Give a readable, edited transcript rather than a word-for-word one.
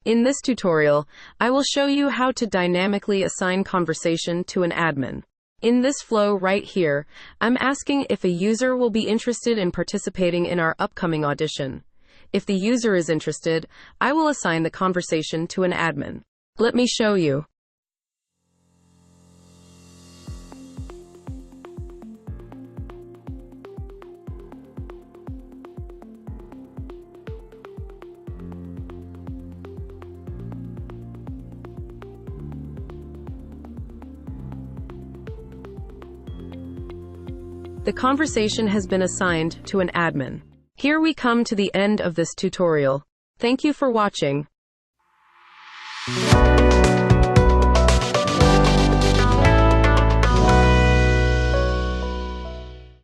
In this tutorial, I will show you how to dynamically assign conversation to an admin. In this flow right here, I'm asking if a user will be interested in participating in our upcoming audition. If the user is interested, I will assign the conversation to an admin. Let me show you. The conversation has been assigned to an admin. Here we come to the end of this tutorial. Thank you for watching.